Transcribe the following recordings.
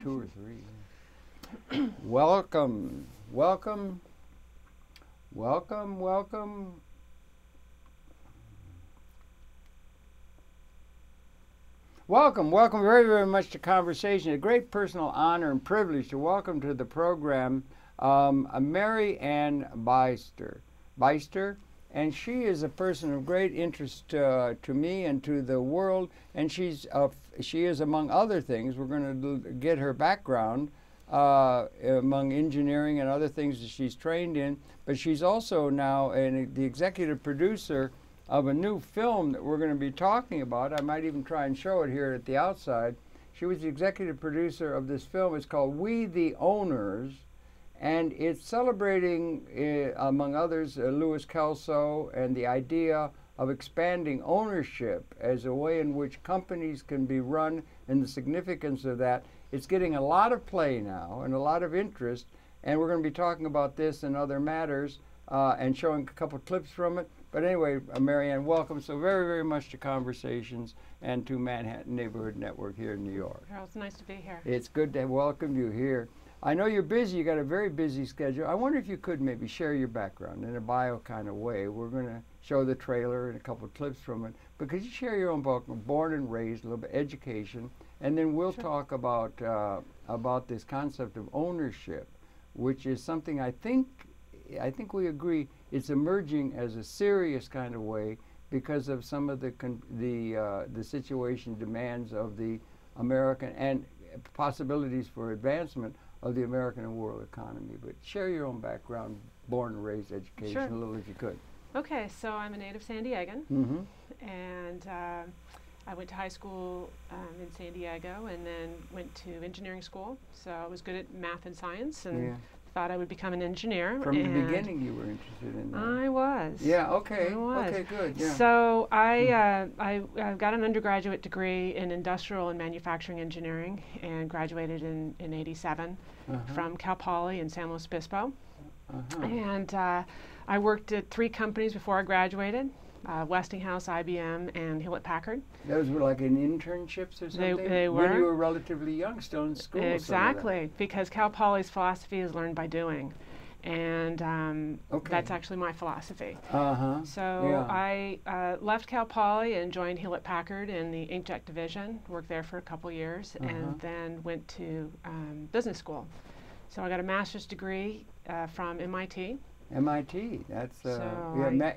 2 or 3. Welcome, welcome, welcome, welcome. Welcome, welcome very, very much to Conversation. A great personal honor and privilege to welcome to the program Mary Ann Beyster. And she is a person of great interest to me and to the world. And she is, among other things, we're going to get her background among engineering and other things that she's trained in. But she's also now the executive producer of a new film that we're going to be talking about. I might even try and show it here at the outside. She was the executive producer of this film. It's called We the Owners, and it's celebrating, among others, Louis Kelso and the idea of expanding ownership as a way in which companies can be run and the significance of that. It's getting a lot of play now and a lot of interest, and we're going to be talking about this and other matters and showing a couple clips from it. But anyway, Mary Ann, welcome so very, very much to Conversations and to Manhattan Neighborhood Network here in New York. Well, it's nice to be here. It's good to welcome you here. I know you're busy. You got a very busy schedule. I wonder if you could maybe share your background in a bio kind of way. We're going to show the trailer and a couple of clips from it. But could you share your own background, born and raised, a little bit education, and then we'll talk about this concept of ownership, which is something I think we agree it's emerging as a serious kind of way because of some of the situation demands of the American and possibilities for advancement of the American and world economy. But share your own background, born and raised, education, Sure. a little if you could. Okay, so I'm a native San Diegan, and I went to high school in San Diego and then went to engineering school. So I was good at math and science and thought I would become an engineer. From the beginning you were interested in that. I was. Yeah, okay. I was. Okay, good. Yeah. So I got an undergraduate degree in industrial and manufacturing engineering and graduated in '87 from Cal Poly in San Luis Obispo. And I worked at 3 companies before I graduated. Westinghouse, IBM, and Hewlett-Packard. Those were like in internships or something? They were. When you were relatively young, still in school. Exactly, because Cal Poly's philosophy is learn by doing. And that's actually my philosophy. So I left Cal Poly and joined Hewlett-Packard in the inkjet division, worked there for a couple years, and then went to business school. So I got a master's degree from MIT. MIT, that's So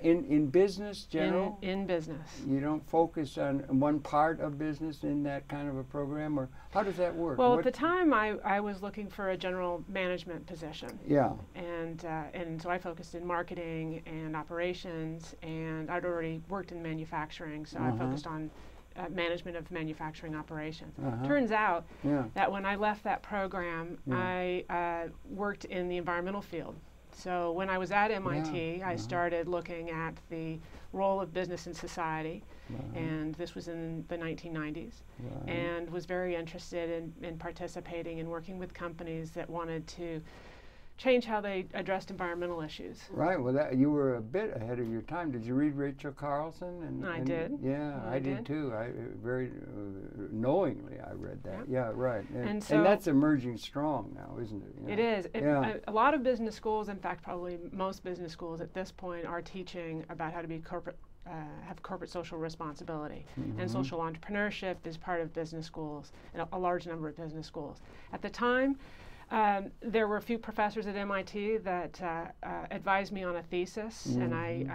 in business general? In business. You don't focus on one part of business in that kind of a program, or how does that work? Well, at the time I was looking for a general management position. Yeah. And so I focused in marketing and operations, and I'd already worked in manufacturing, so I focused on management of manufacturing operations. Turns out that when I left that program, I worked in the environmental field. So when I was at MIT, I started looking at the role of business in society, and this was in the 1990s, and was very interested in participating and working with companies that wanted to change how they addressed environmental issues. Right. Well, you were a bit ahead of your time. Did you read Rachel Carlson? I did. Yeah, I did too. I very knowingly I read that. Yeah, right. And so that's emerging strong now, isn't it? It is. A lot of business schools, in fact, probably most business schools at this point, are teaching about how to be corporate. Have corporate social responsibility, and social entrepreneurship is part of business schools, and a large number of business schools. At the time, there were a few professors at MIT that advised me on a thesis, and I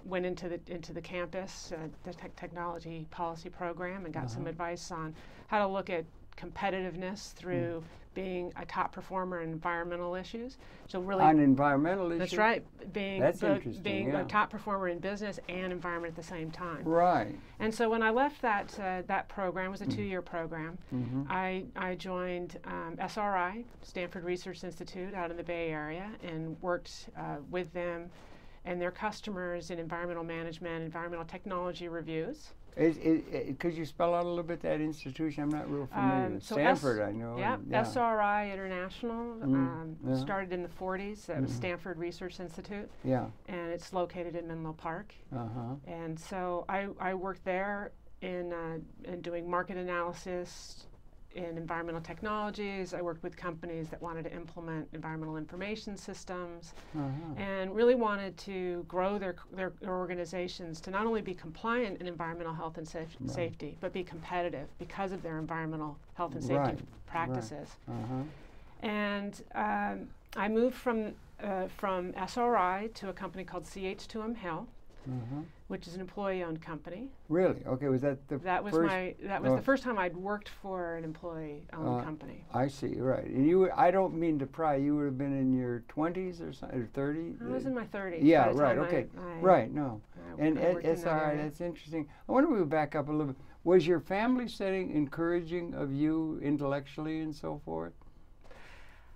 went into the campus, the technology policy program, and got some advice on how to look at competitiveness through being a top performer in environmental issues. So really on environmental issues? That's right. Being a top performer in business and environment at the same time. Right. And so when I left that program, it was a 2-year program, I joined SRI, Stanford Research Institute, out in the Bay Area, and worked with them and their customers in environmental management, environmental technology reviews. Could you spell out a little bit that institution? I'm not real familiar with Stanford, I know. Yeah, SRI International started in the 40s. It was Stanford Research Institute. Yeah. And it's located in Menlo Park. And so I worked there in doing market analysis, in environmental technologies. I worked with companies that wanted to implement environmental information systems, and really wanted to grow their organizations to not only be compliant in environmental health and safety, but be competitive because of their environmental health and safety practices. And I moved from SRI to a company called CH2M Hill, which is an employee-owned company. Really? Okay. Was that the that was first? That was the first time I'd worked for an employee-owned company. I see. Right. And you, I don't mean to pry. You would have been in your 20s or something, or 30? I was in my 30s. Yeah. Right. Okay. Right. No. And it's all right. That's interesting. I wonder if we back up a little bit. Was your family setting encouraging of you intellectually and so forth?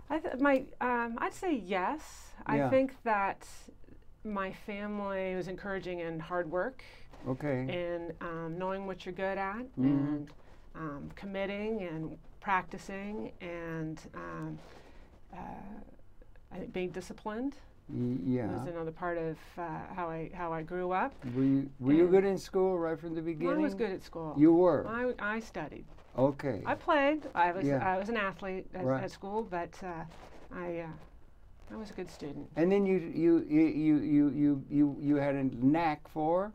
I'd say yes. Yeah. I think that my family was encouraging in hard work, and knowing what you're good at, and committing and practicing, and I think being disciplined. Was another part of how I grew up. Were you good in school right from the beginning? I was good at school. You were? I studied. Okay. I played. I was an athlete at school, but I was a good student. And then you had a knack for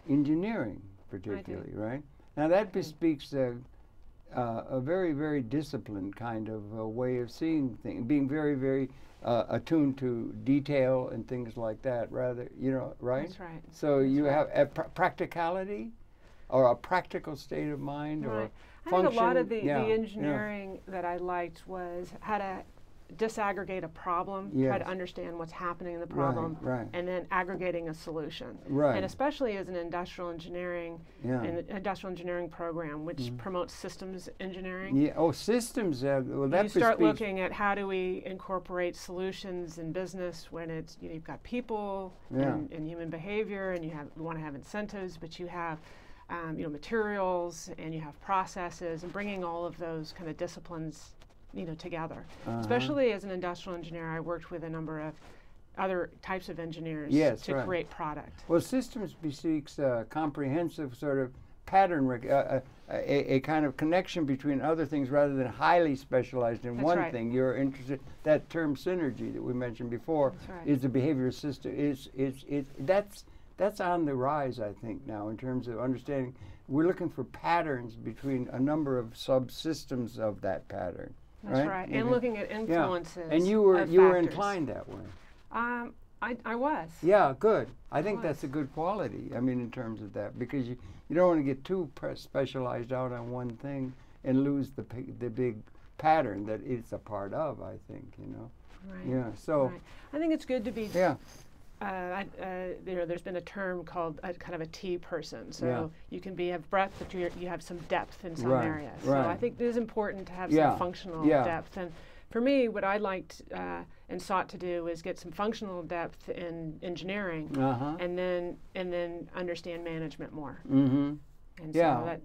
engineering, particularly, right? Now that bespeaks a very, very disciplined kind of way of seeing things, being very, very attuned to detail and things like that. Rather, right? That's right. So you have a practicality, or a practical state of mind, or I think a lot of the engineering that I liked was how to disaggregate a problem, try to understand what's happening in the problem, and then aggregating a solution. And especially as an industrial engineering, program, which promotes systems engineering. Yeah. Oh, systems. Well, that you start looking at how do we incorporate solutions in business when it's you've got people and human behavior, and you want to have incentives, but you have materials, and you have processes, and bringing all of those kind of disciplines together. Especially as an industrial engineer, I worked with a number of other types of engineers to create product. Well, systems bespeaks comprehensive sort of pattern, a kind of connection between other things rather than highly specialized in one thing. You're interested. That term synergy that we mentioned before is the behavior system. That's on the rise, I think, now in terms of understanding. We're looking for patterns between a number of subsystems of that pattern. That's right. And looking at influences. And you were inclined that way. I was. Yeah, good. I think that's a good quality. I mean, in terms of that, because you don't want to get too specialized out on one thing and lose the big pattern that it's a part of. I think Right. Yeah. So I think it's good to be. Yeah. There's been a term called kind of a T person. So you can have breadth, but you have some depth in some areas. So I think it is important to have some functional depth. And for me, what I liked and sought to do is get some functional depth in engineering, and then understand management more. And so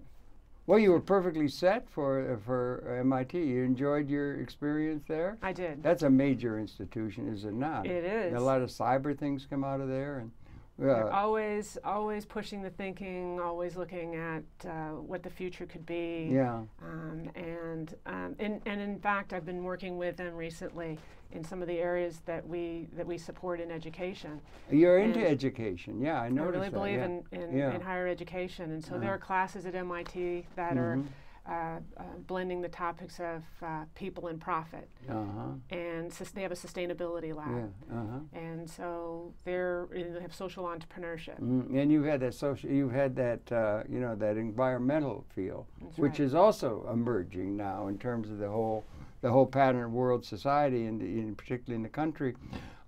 well, you were perfectly set for MIT. You enjoyed your experience there? I did. That's a major institution, is it not? It is. A lot of cyber things come out of there, and you're always pushing the thinking, always looking at what the future could be. Yeah. And in fact, I've been working with them recently in some of the areas that we support in education. You're into education, yeah. I noticed. I really believe in higher education, and so there are classes at MIT that are blending the topics of people and profit, and they have a sustainability lab, and so they have social entrepreneurshop. And you've had that that environmental field, which is also emerging now in terms of the whole pattern of world society, and particularly in the country.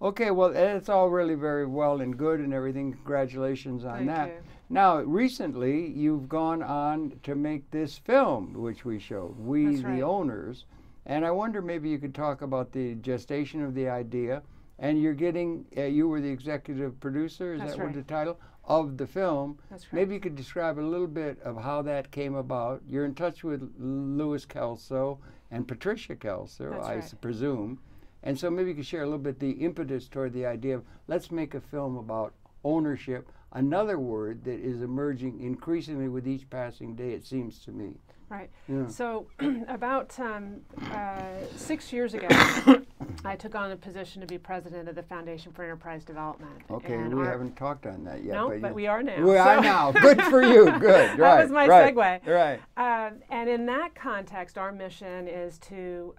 Okay, well, it's all really very well and good and everything. Congratulations on that. Thank you. Now, recently, you've gone on to make this film, which we showed, We the Owners. And I wonder maybe you could talk about the gestation of the idea. And you're getting, you were the executive producer, is that what the title, of the film. That's right. Maybe you could describe a little bit of how that came about. You're in touch with Louis Kelso and Patricia Kelso, I presume. And so maybe you could share a little bit the impetus toward the idea of let's make a film about ownership another word that is emerging increasingly with each passing day, it seems to me. Right. Yeah. So about 6 years ago, I took on a position to be president of the Foundation for Enterprise Development. Okay, and we haven't talked on that yet. No, but we are now. We are now. Good for you. Good. That was my segue. Right. And in that context, our mission is to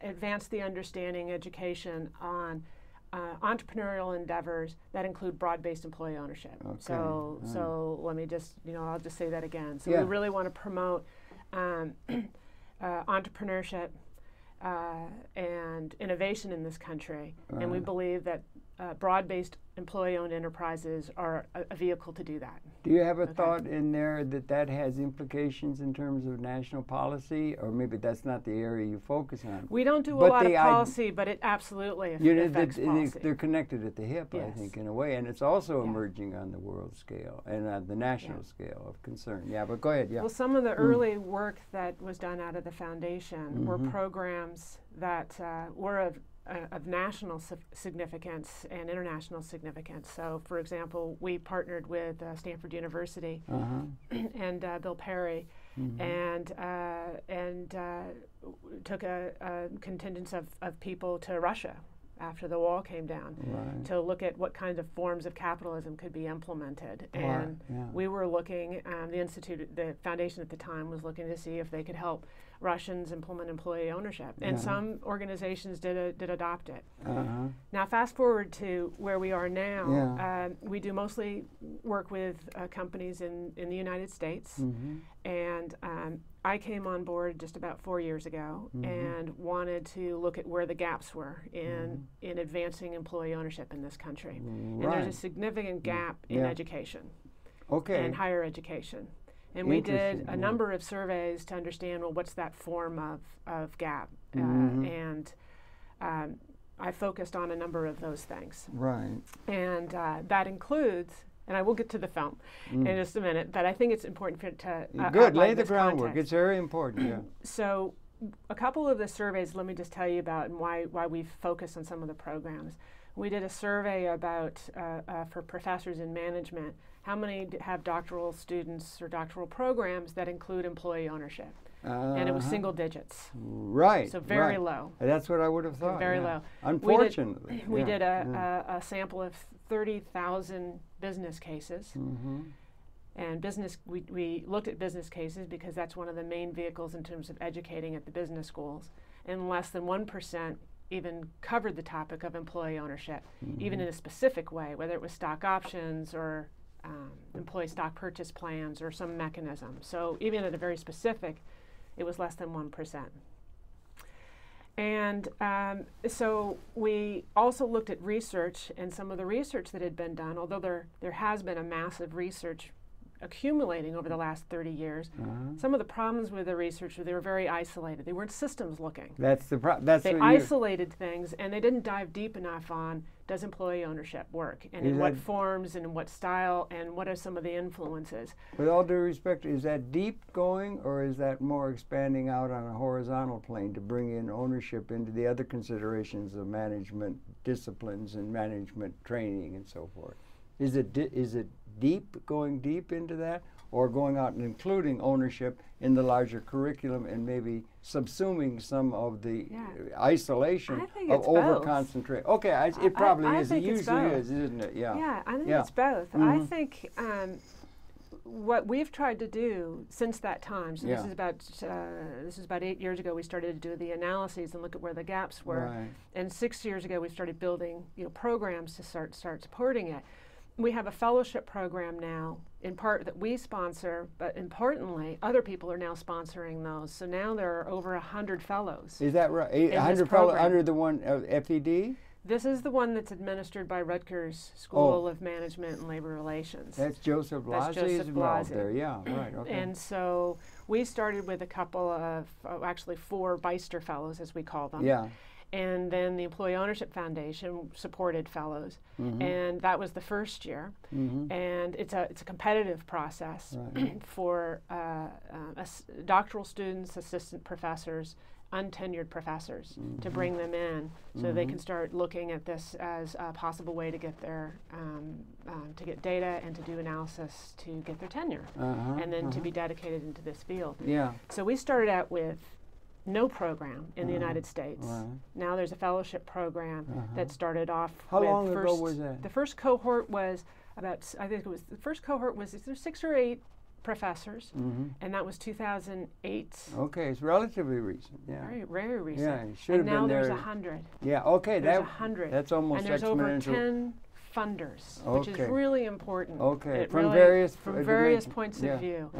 advance the understanding, education on entrepreneurial endeavors that include broad-based employee ownership. Okay. So let me just, I'll just say that again. So Yeah. we really want to promote entrepreneurship and innovation in this country, and we believe that broad-based employee-owned enterprises are a vehicle to do that. Do you have a thought in there that has implications in terms of national policy, or maybe that's not the area you focus on? We don't do a lot of policy, but it absolutely affects policy. They're connected at the hip, Yes. I think, in a way, and it's also emerging on the world scale and on the national scale of concern. Yeah, but go ahead. Yeah. Well, some of the early work that was done out of the foundation were programs that were of national significance and international significance. So, for example, we partnered with Stanford University and Bill Perry, and took a contingent of people to Russia after the wall came down to look at what kind of forms of capitalism could be implemented. And we were looking, the foundation at the time was looking to see if they could help Russians implement employee ownership. And some organizations did adopt it. Now fast forward to where we are now. We do mostly work with companies in the United States. And I came on board just about 4 years ago and wanted to look at where the gaps were in advancing employee ownership in this country. And there's a significant gap in education and higher education. And we did a number of surveys to understand, well, what's that form of gap? And I focused on a number of those things. Right. And that includes, and I will get to the film in just a minute, but I think it's important for it to good, lay the groundwork. Context. It's very important, yeah. So a couple of the surveys, let me just tell you about and why we've focused on some of the programs. We did a survey about, for professors in management, how many have doctoral students or doctoral programs that include employee ownership. And it was single digits. Right. So very low. That's what I would have thought. Very low. Unfortunately. We did a sample of 30,000 business cases. And we looked at business cases because that's one of the main vehicles in terms of educating at the business schools. And less than 1% even covered the topic of employee ownership, even in a specific way, whether it was stock options or employee stock purchase plans or some mechanism. So even at a very specific, it was less than 1%. And so we also looked at research, and some of the research that had been done, although there has been a massive research accumulating over the last 30 years. Some of the problems with the research were they were very isolated. They weren't systems looking. That's the problem. They isolated things, and they didn't dive deep enough on, does employee ownership work, and in what forms and in what style, and what are some of the influences. With all due respect, is that deep going, or is that more expanding out on a horizontal plane to bring in ownership into the other considerations of management disciplines and management training and so forth? Is it deep, going deep into that, or going out and including ownership in the larger curriculum and maybe subsuming some of the isolation of over-concentrate? Okay, it probably is. It usually is, isn't it? Yeah, I think it's both. I think what we've tried to do since that time, so this is about 8 years ago, we started to do the analyses and look at where the gaps were. And 6 years ago, we started building programs to start supporting it. We have a fellowship program now, in part that we sponsor, but importantly, other people are now sponsoring those. So now there are over 100 fellows. Is that right? 100 fellows under the one FED? This is the one that's administered by Rutgers School of Management and Labor Relations. That's Joseph Blasi involved there, yeah, right, okay. And so we started with a couple of, actually 4 Beyster fellows, as we call them. Yeah. And then the Employee Ownership Foundation supported fellows, and that was the first year. And it's a competitive process for doctoral students, assistant professors, untenured professors to bring them in so they can start looking at this as a possible way to get their to get data and to do analysis to get their tenure and then to be dedicated into this field. Yeah. So we started out with no program in the United States. Now there's a fellowship program that started off. How with long ago was that? The first cohort was about, I think it was, the first cohort was 6 or 8 professors, and that was 2008. Okay, it's relatively recent. Yeah. Very, very recent. Yeah, it should have been there. And now there's 100. Yeah. Okay. There's 100. That's almost and there's exponential. over 10 funders, which is really important. Okay. It From really, various points of view.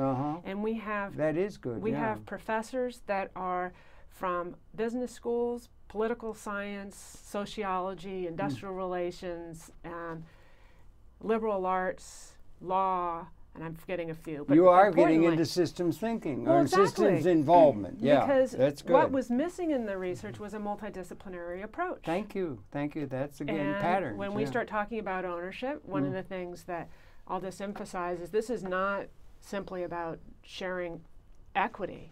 And we have that is good. We have professors that are from business schools, political science, sociology, industrial relations, liberal arts, law, and I'm forgetting a few. But you are getting into systems thinking or systems involvement. Yeah, because that's good. What was missing in the research was a multidisciplinary approach. Thank you. Thank you. That's, again, and patterns. When we start talking about ownership, one of the things that I'll just emphasize is this is not simply about sharing equity.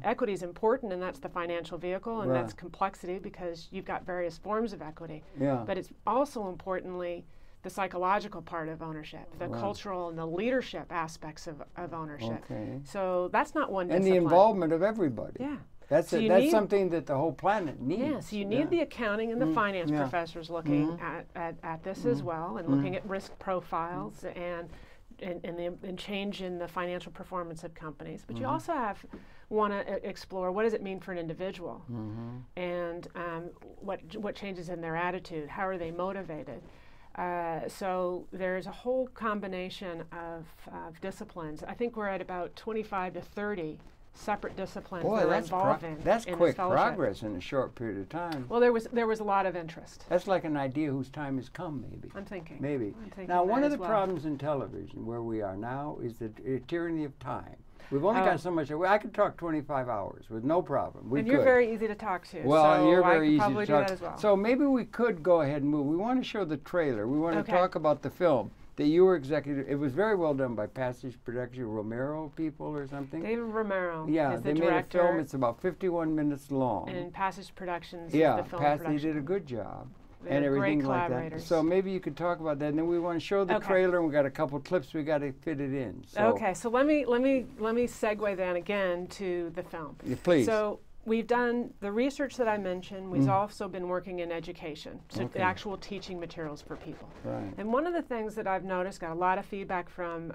Equity is important, and that's the financial vehicle, and that's complexity because you've got various forms of equity. But it's also importantly the psychological part of ownership, the cultural and the leadership aspects of ownership. So that's not one discipline. And the involvement of everybody. Yeah. That's that's something that the whole planet needs. Yeah, so you need the accounting and the finance professors looking at this as well, and looking at risk profiles and change in the financial performance of companies. But you also want to explore what does it mean for an individual, and what changes in their attitude, how are they motivated. So there's a whole combination of disciplines. I think we're at about 25 to 30 separate disciplines that are involved in that's in quick this fellowship. progress in a short period of time. Well, there was a lot of interest. That's like an idea whose time has come, maybe. I'm thinking. Maybe. I'm thinking now, one of the well. problems in television where we are now is the tyranny of time. We've only got so much. I could talk 25 hours with no problem. And you're very easy to talk to. Well, so you're very easy to probably talk do that as well. So maybe we could go ahead and move. We want to show the trailer. We want to talk about the film that you were executive. It was very well done by Passage Production, Romero people or something. David Romero is the they director. made a film. It's about 51 minutes long. And Passage Productions is the film production. They did a good job. They're and everything great like collaborators. that. So maybe you could talk about that, and then we want to show the trailer, and we got a couple clips we got to fit it in. So okay, so let me segue then again to the film. Please. So we've done the research that I mentioned. We've also been working in education, so the actual teaching materials for people. Right. And one of the things that I've noticed, got a lot of feedback from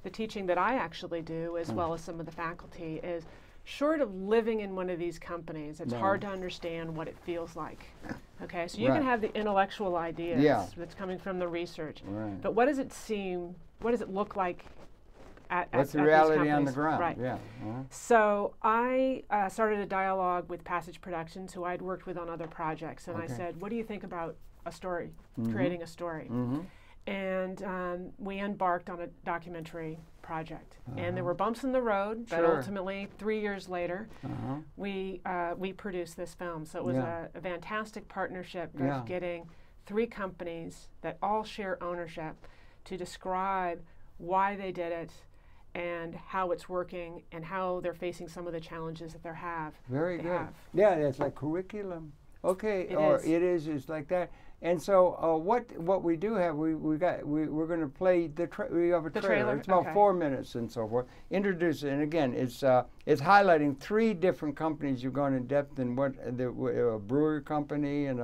the teaching that I actually do, as well as some of the faculty, is short of living in one of these companies, it's hard to understand what it feels like. Okay, so you can have the intellectual ideas that's coming from the research, but what does it seem, what does it look like what's the reality on the ground? Right. Yeah. So I started a dialogue with Passage Productions, who I'd worked with on other projects, and I said, what do you think about a story, creating a story? And we embarked on a documentary project. And there were bumps in the road, but ultimately, 3 years later, we produced this film. So it was a fantastic partnership of getting 3 companies that all share ownership to describe why they did it and how it's working and how they're facing some of the challenges that they have. Very good. Yeah, it's like curriculum. Okay, it's like that. And so what we do have, we're going to play we have a trailer. It's about 4 minutes and so forth. Introduce it, and again, it's highlighting 3 different companies. You've gone in depth in a brewery company and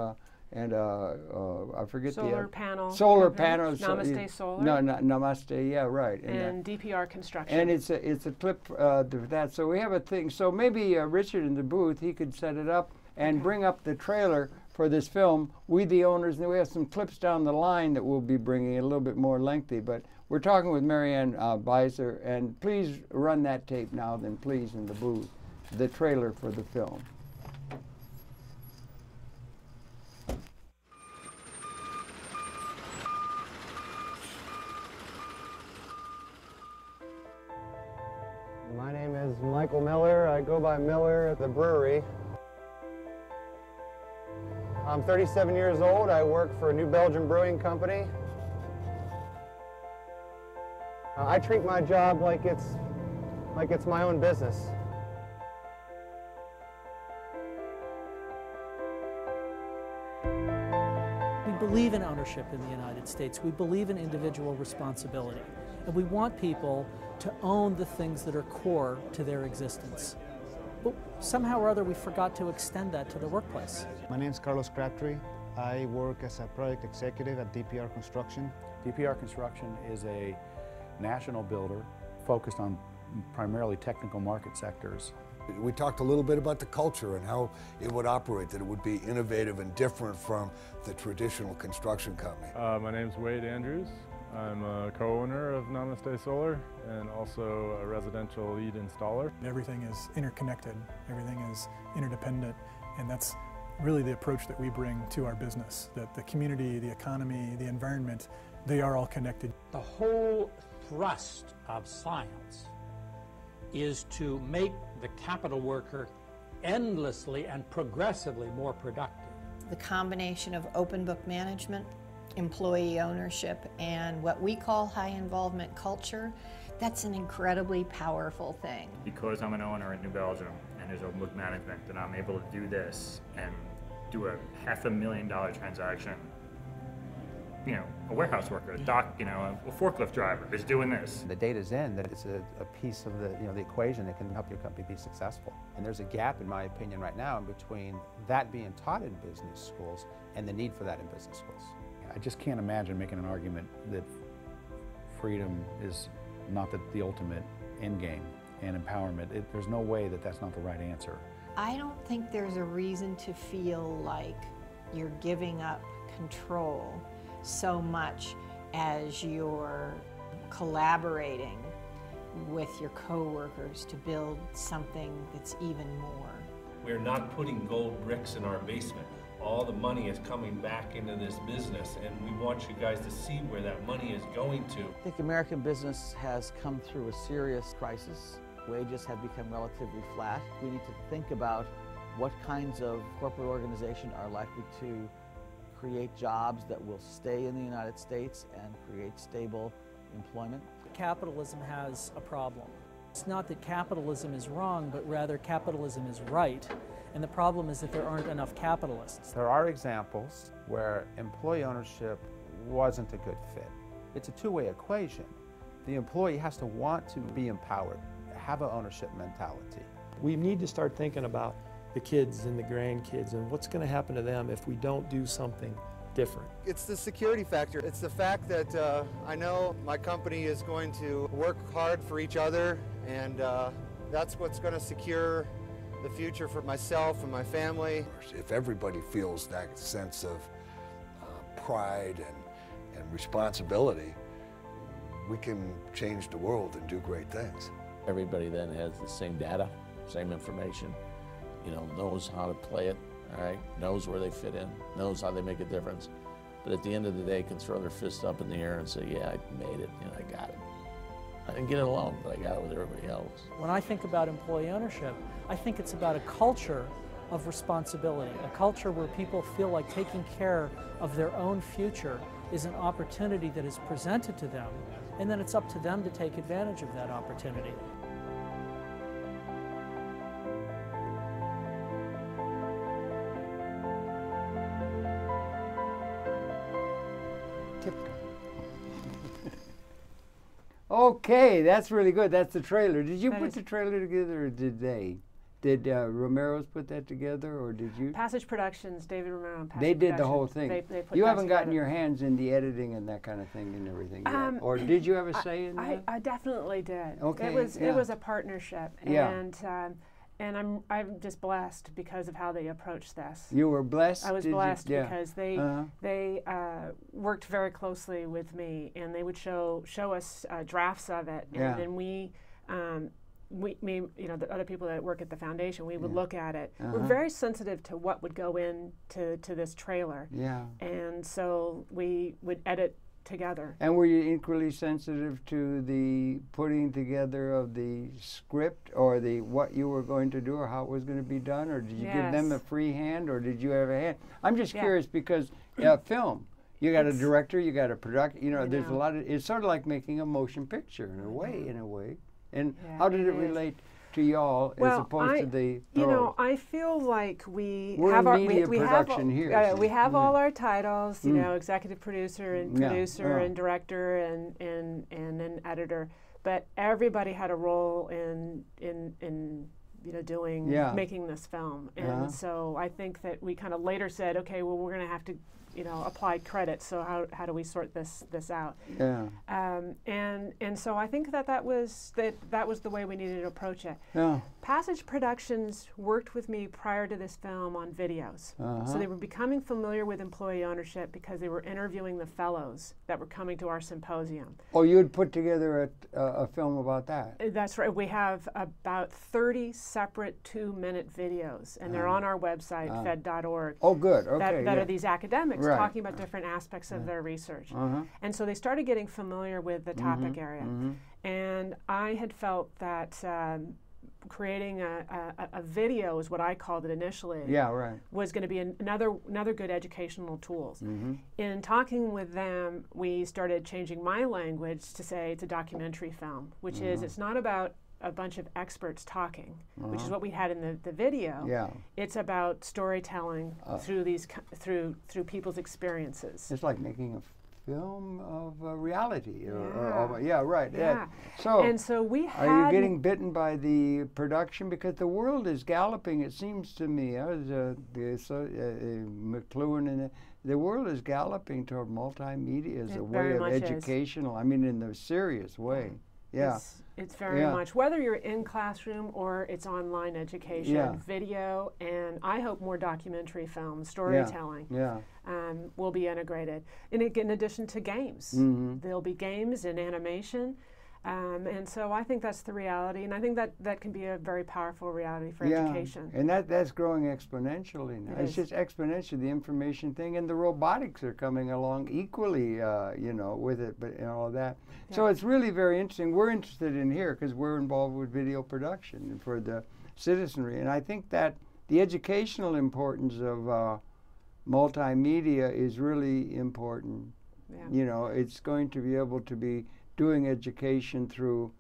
I forget solar panel. Solar panels. Namaste Solar. No, Namaste. Yeah, right. And DPR Construction. And it's a clip of that. So we have a thing. So maybe Richard in the booth, he could set it up and bring up the trailer for this film, We the Owners, and we have some clips down the line that we'll be bringing, a little bit more lengthy, but we're talking with Ann Beyster, and please run that tape now, then please, in the booth, the trailer for the film. My name is Michael Miller. I go by Miller at the brewery. I'm 37 years old. I work for a New Belgium brewing company. I treat my job like it's my own business. believe in ownership in the United States. We believe in individual responsibility. And we want people to own the things that are core to their existence. But somehow or other we forgot to extend that to the workplace. My name is Carlos Crabtree. I work as a project executive at DPR Construction. DPR Construction is a national builder focused on primarily technical market sectors. We talked a little bit about the culture and how it would operate, that it would be innovative and different from the traditional construction company. My name's Wade Andrews. I'm a co-owner of Namaste Solar and also a residential lead installer. Everything is interconnected, everything is interdependent, and that's really the approach that we bring to our business, that the community, the economy, the environment, they are all connected. The whole thrust of science is to make the capital worker endlessly and progressively more productive. The combination of open book management, employee ownership, and what we call high involvement culture, that's an incredibly powerful thing. Because I'm an owner in New Belgium and there's open book management, and I'm able to do this and do a $500,000 transaction. You know, a warehouse worker, a dock, you know, a forklift driver is doing this. The data's in that it's a piece of the, the equation that can help your company be successful. And there's a gap, in my opinion, right now in between that being taught in business schools and the need for that in business schools. I just can't imagine making an argument that freedom is not the ultimate end game and empowerment. There's no way that that's not the right answer. I don't think there's a reason to feel like you're giving up control so much as you're collaborating with your coworkers to build something that's even more. We're not putting gold bricks in our basement. All the money is coming back into this business, and we want you guys to see where that money is going to. I think American business has come through a serious crisis. Wages have become relatively flat. We need to think about what kinds of corporate organization are likely to create jobs that will stay in the United States and create stable employment. Capitalism has a problem. It's not that capitalism is wrong, but rather capitalism is right. And the problem is that there aren't enough capitalists. There are examples where employee ownership wasn't a good fit. It's a two-way equation. The employee has to want to be empowered, have an ownership mentality. We need to start thinking about the kids and the grandkids and what's going to happen to them if we don't do something different. It's the security factor. It's the fact that I know my company is going to work hard for each other, and that's what's going to secure the future for myself and my family. If everybody feels that sense of pride and responsibility, we can change the world and do great things. Everybody then has the same data, same information, knows how to play it, all right, knows where they fit in, knows how they make a difference. But at the end of the day, can throw their fist up in the air and say, yeah, I made it, I got it. I didn't get it alone, but I got it with everybody else. When I think about employee ownership, I think it's about a culture of responsibility, a culture where people feel like taking care of their own future is an opportunity that is presented to them, and then it's up to them to take advantage of that opportunity. Okay, that's really good. That's the trailer. Did you put the trailer together, or did they? Did Romero's put that together, or did you? Passage Productions, David Romero and Passage They did the Productions, whole thing. They put you that haven't gotten together. your hands in the editing and that kind of thing and everything yet. Or did you have a say in that? I definitely did. Okay, It was a partnership, Yeah. and I'm just blessed because of how they approached this. You were blessed? I was blessed Yeah. because they worked very closely with me, and they would show us drafts of it, and then we, the other people that work at the foundation, we would look at it. We're very sensitive to what would go into this trailer. Yeah. And so we would edit together. And were you equally sensitive to the putting together of the script, or what you were going to do, or how it was going to be done, or did you give them a free hand, or did you have a hand? I'm just curious because film, you got a director, you got a producer, there's a lot of, it's sort of like making a motion picture in a way. And how did it relate to y'all as opposed to the pros? You know, I feel like we We're have in our media production here. We have all our titles, you know, executive producer and producer and director and then editor, but everybody had a role in you know, making this film. And so I think that we kind of later said, okay, well, we're going to have to, you know, apply credit. So how do we sort this out? Yeah. And so I think that was the way we needed to approach it. Yeah. Passage Productions worked with me prior to this film on videos. So they were becoming familiar with employee ownership because they were interviewing the fellows that were coming to our symposium. Oh, you had put together a film about that? That's right. We have about 30 separate 2-minute videos, and they're on our website, fed.org. Oh, good. Okay. That are these academics talking about different aspects of their research. And so they started getting familiar with the topic area. And I had felt that creating a video is what I called it initially. Yeah, right. Was going to be another good educational tools. In talking with them, we started changing my language to say it's a documentary film, which is it's not about a bunch of experts talking, which is what we had in the video. Yeah. It's about storytelling through people's experiences. It's like making a film of reality. Yeah. Right. Yeah. So we had. Are you getting bitten by the production? Because the world is galloping, it seems to me. I was McLuhan, and the world is galloping toward multimedia as a way of educational. I mean, in the serious way. Yeah. It's very much, whether you're in classroom or it's online education, video, and I hope more documentary film, storytelling will be integrated. In addition to games. There'll be games and animation. And so I think that's the reality, and I think that can be a very powerful reality for education. And that's growing exponentially now. It's just exponential, the information thing, and the robotics are coming along equally, you know, with it, but and all of that. Yeah. So it's really very interesting. We're interested in here because we're involved with video production for the citizenry, and I think that the educational importance of multimedia is really important. Yeah. You know, it's going to be able to be doing education through,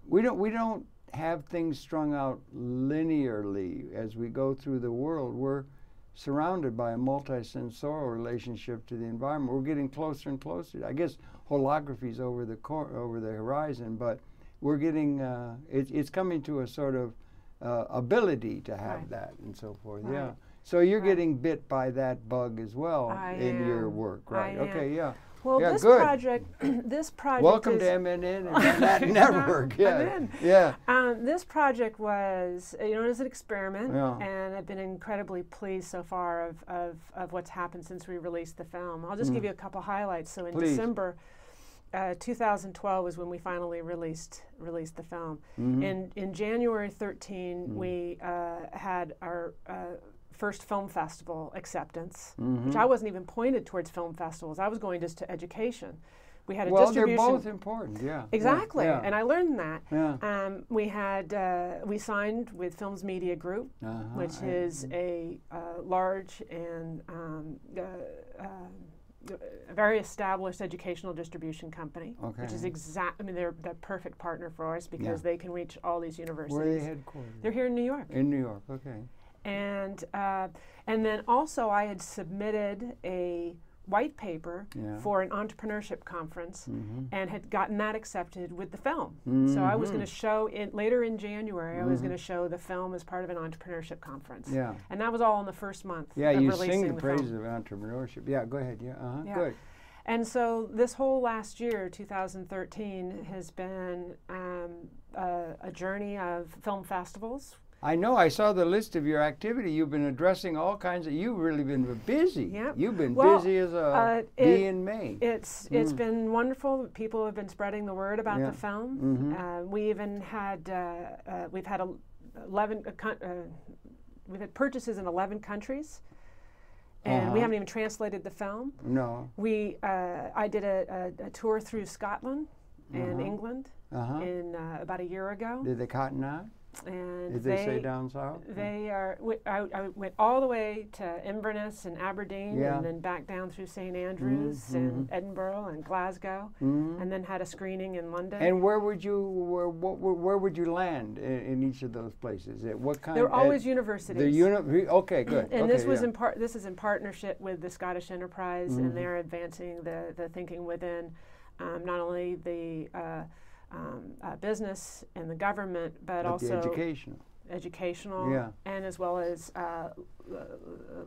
we don't have things strung out linearly as we go through the world. We're surrounded by a multisensorial relationship to the environment. We're getting closer and closer. I guess holography's over the horizon, but we're getting it's coming to a sort of ability to have that and so forth. Right. Yeah. So you're getting bit by that bug as well in your work, right? Okay. Yeah. Well, yeah, this good. project. Welcome to MNN and that network. Yeah, I'm in. Yeah. This project was, you know, it was an experiment, and I've been incredibly pleased so far of what's happened since we released the film. I'll just give you a couple highlights. So in December 2012 was when we finally released the film. In January 13, we had our first film festival acceptance, which I wasn't even pointed towards film festivals. I was going just to education. We had a distribution. Well, they're both important, Exactly, yeah. And I learned that. Yeah. We signed with Films Media Group, which is a large and a very established educational distribution company, which is I mean, they're the perfect partner for us because they can reach all these universities. Where are they headquartered? They're here in New York. In New York, okay. And then also I had submitted a white paper for an entrepreneurship conference and had gotten that accepted with the film. So I was going to show it later in January. I was going to show the film as part of an entrepreneurship conference. Yeah. And that was all in the first month. Yeah, of you releasing sing the praises of entrepreneurship. Yeah, go ahead. Yeah, good. And so this whole last year, 2013, has been a journey of film festivals. I know. I saw the list of your activity. You've been addressing all kinds of. You've really been busy. Yep. You've been busy as a bee in May. It's been wonderful. People have been spreading the word about the film. We even had we've had 11. We've had purchases in 11 countries, and we haven't even translated the film. No. I did a tour through Scotland and England in about a year ago. Did the Cotton Eye? And Did they say down south? They are. I went all the way to Inverness and Aberdeen, and then back down through St. Andrews and Edinburgh and Glasgow, and then had a screening in London. And where would you land in each of those places? What kind? They're always universities. Okay, good. And this was this is in partnership with the Scottish Enterprise, and they're advancing the thinking within not only the business and the government, but also educational, and as well as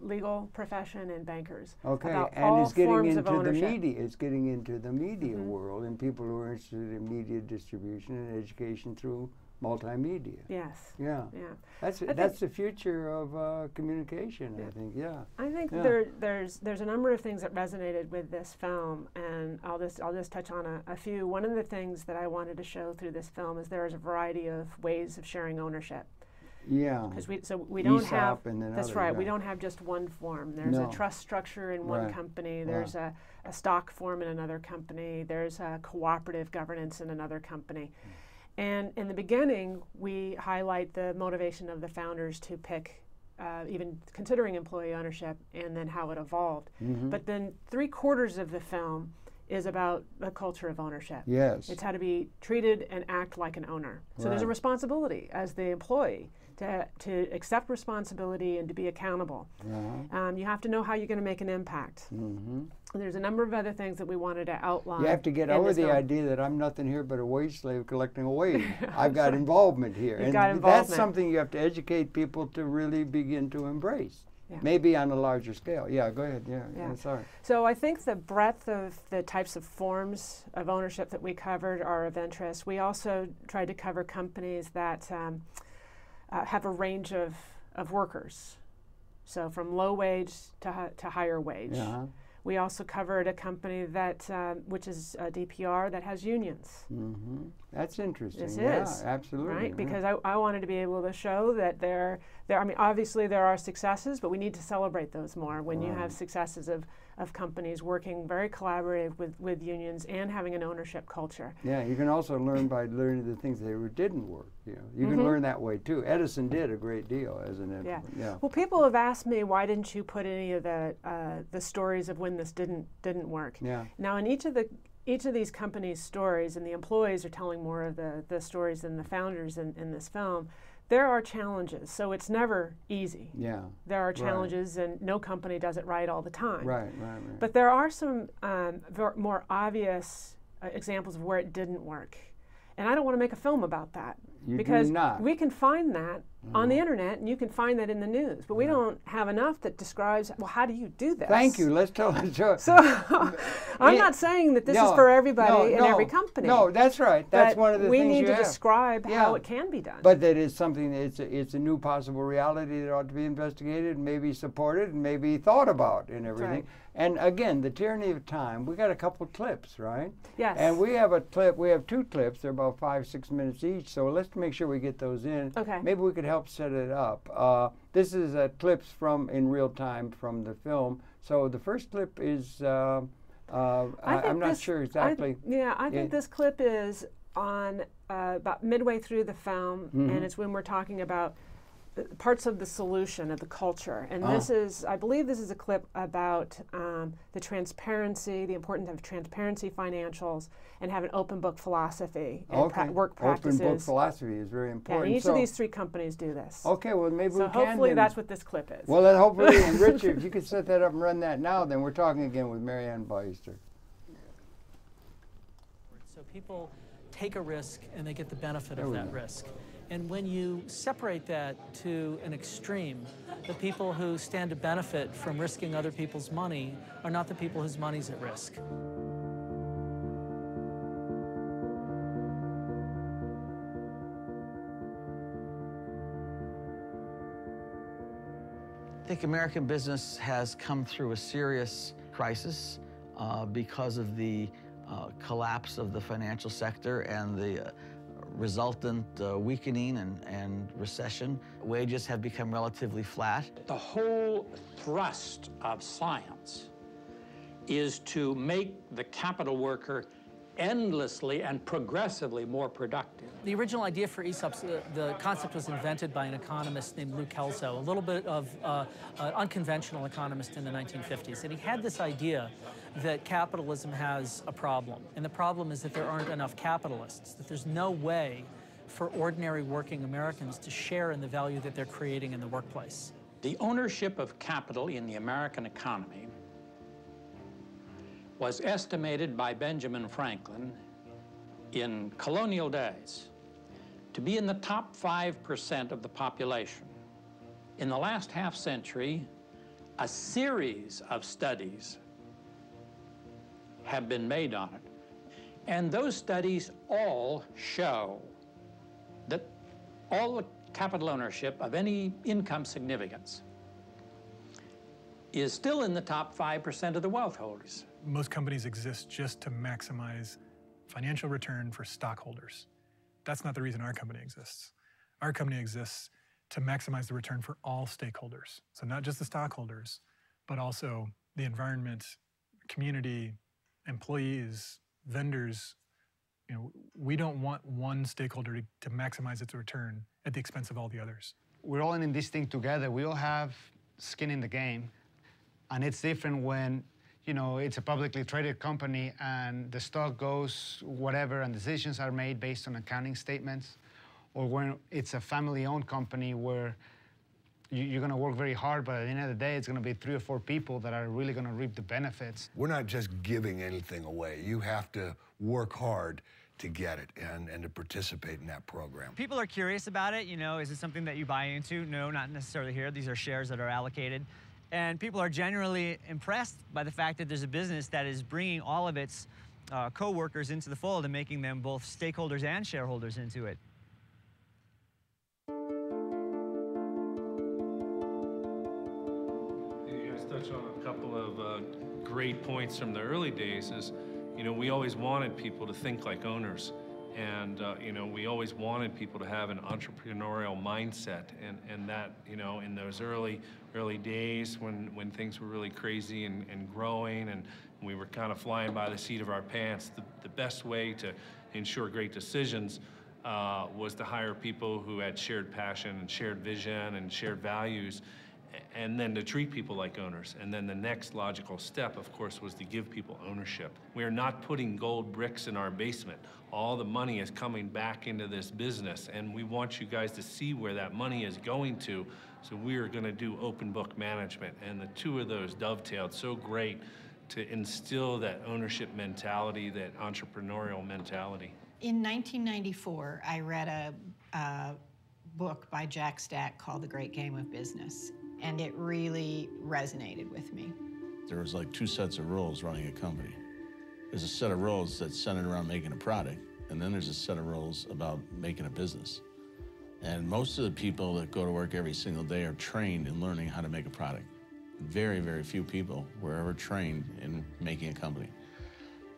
legal profession and bankers. Okay, and it's getting into the media. It's getting into the media world, and people who are interested in media distribution and education through multimedia. Yes. Yeah. Yeah. That's the future of communication. I think. Yeah. I think there's a number of things that resonated with this film, and I'll just touch on a few. One of the things that I wanted to show through this film is there is a variety of ways of sharing ownership. Yeah. Because we don't have. That's right. We don't have just one form. There's a trust structure in one company. There's a stock form in another company. There's a cooperative governance in another company. And in the beginning, we highlight the motivation of the founders to pick, even considering employee ownership, and then how it evolved. But then 3/4 of the film is about the culture of ownership. Yes. It's how to be treated and act like an owner. So there's a responsibility as the employee to accept responsibility and to be accountable. You have to know how you're going to make an impact. And there's a number of other things that we wanted to outline. You have to get over the idea that I'm nothing here but a wage slave collecting a wage. I've got involvement here. You've got involvement. That's something you have to educate people to really begin to embrace. Maybe on a larger scale. Yeah, go ahead. Yeah. Sorry. So I think the breadth of the types of forms of ownership that we covered are of interest. We also tried to cover companies that have a range of workers. So from low wage to higher wage. We also covered a company that, which is a DPR, that has unions. That's interesting. This is. Absolutely. Right? Because I wanted to be able to show that I mean, obviously there are successes, but we need to celebrate those more when you have successes of companies working very collaborative with unions and having an ownership culture. Yeah, you can also learn by learning the things that didn't work. You can learn that way too. Edison did a great deal as an enterprise. Well, people have asked me, why didn't you put any of the stories of when this didn't work? Now, in each of these companies' stories, and the employees are telling more of the stories than the founders in this film, there are challenges. So it's never easy. There are challenges, and no company does it right all the time. But there are some more obvious examples of where it didn't work. And I don't want to make a film about that. Because we can find that on the internet, and you can find that in the news, but we don't have enough that describes, well, how do you do this? Thank you. Let's tell the story. So I'm not saying that this is for everybody in every company. No, that's right. That's one of the things we need to describe how it can be done. But that is something, it's a new possible reality that ought to be investigated, and maybe supported, and maybe thought about and everything. And again, the tyranny of time, we got a couple clips, right? Yes. And we have a clip, we have 2 clips, they're about 5-6 minutes each, so let's make sure we get those in. Okay. Maybe we could help set it up. This is clips from in real time from the film. So the first clip is, I'm not sure exactly. I think this clip is on about midway through the film, and it's when we're talking about parts of the solution of the culture. And this is, I believe this is a clip about the transparency, the importance of transparency financials, and have an open book philosophy and work practices. Open book philosophy is very important. And each of these 3 companies do this. Okay, well maybe we can. So hopefully that's what this clip is. Well, then hopefully, and Richard, if you could set that up and run that now, then we're talking again with Ann Beyster. So people take a risk and they get the benefit of that risk. And when you separate that to an extreme, the people who stand to benefit from risking other people's money are not the people whose money's at risk. I think American business has come through a serious crisis because of the collapse of the financial sector and the resultant weakening and recession. Wages have become relatively flat. The whole thrust of science is to make the capital worker endlessly and progressively more productive. The original idea for ESOPs, the concept was invented by an economist named Lou Kelso, a little bit of an unconventional economist in the 1950s. And he had this idea that capitalism has a problem. And the problem is that there aren't enough capitalists, that there's no way for ordinary working Americans to share in the value that they're creating in the workplace. The ownership of capital in the American economy was estimated by Benjamin Franklin in colonial days to be in the top 5% of the population. In the last half century, a series of studies have been made on it. And those studies all show that all the capital ownership of any income significance is still in the top 5% of the wealth holders. Most companies exist just to maximize financial return for stockholders. That's not the reason our company exists. Our company exists to maximize the return for all stakeholders. So not just the stockholders, but also the environment, community, employees, vendors. You know, we don't want one stakeholder to maximize its return at the expense of all the others. We're all in this thing together. We all have skin in the game. And it's different when, you know, it's a publicly traded company and the stock goes whatever and decisions are made based on accounting statements, or when it's a family-owned company where you're going to work very hard, but at the end of the day, it's going to be 3 or 4 people that are really going to reap the benefits. We're not just giving anything away. You have to work hard to get it and to participate in that program. People are curious about it. You know, is it something that you buy into? No, not necessarily here. These are shares that are allocated. And people are generally impressed by the fact that there's a business that is bringing all of its co-workers into the fold and making them both stakeholders and shareholders into it. You guys touched on a couple of great points from the early days. Is, you know, we always wanted people to think like owners. And, you know, we always wanted people to have an entrepreneurial mindset, and that, you know, in those early days when things were really crazy and growing and we were kind of flying by the seat of our pants, the best way to ensure great decisions was to hire people who had shared passion and shared vision and shared values, and then to treat people like owners. And then the next logical step, of course, was to give people ownership. We are not putting gold bricks in our basement. All the money is coming back into this business, and we want you guys to see where that money is going to. So we are going to do open book management, and the two of those dovetailed so great to instill that ownership mentality, that entrepreneurial mentality. In 1994, I read a book by Jack Stack called The Great Game of Business, and it really resonated with me. There was like 2 sets of rules running a company. There's a set of rules that's centered around making a product, and then there's a set of rules about making a business. And most of the people that go to work every single day are trained in learning how to make a product. Very, very few people were ever trained in making a company.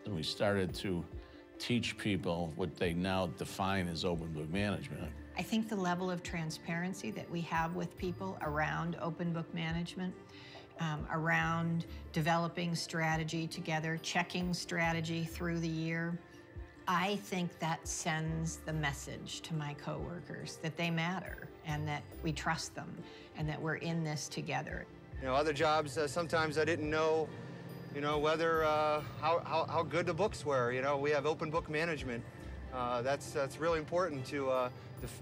And we started to teach people what they now define as open book management. I think the level of transparency that we have with people around open book management, around developing strategy together, checking strategy through the year, I think that sends the message to my coworkers that they matter and that we trust them and that we're in this together. You know, other jobs, sometimes I didn't know, you know, whether, how good the books were. You know, we have open book management. That's really important to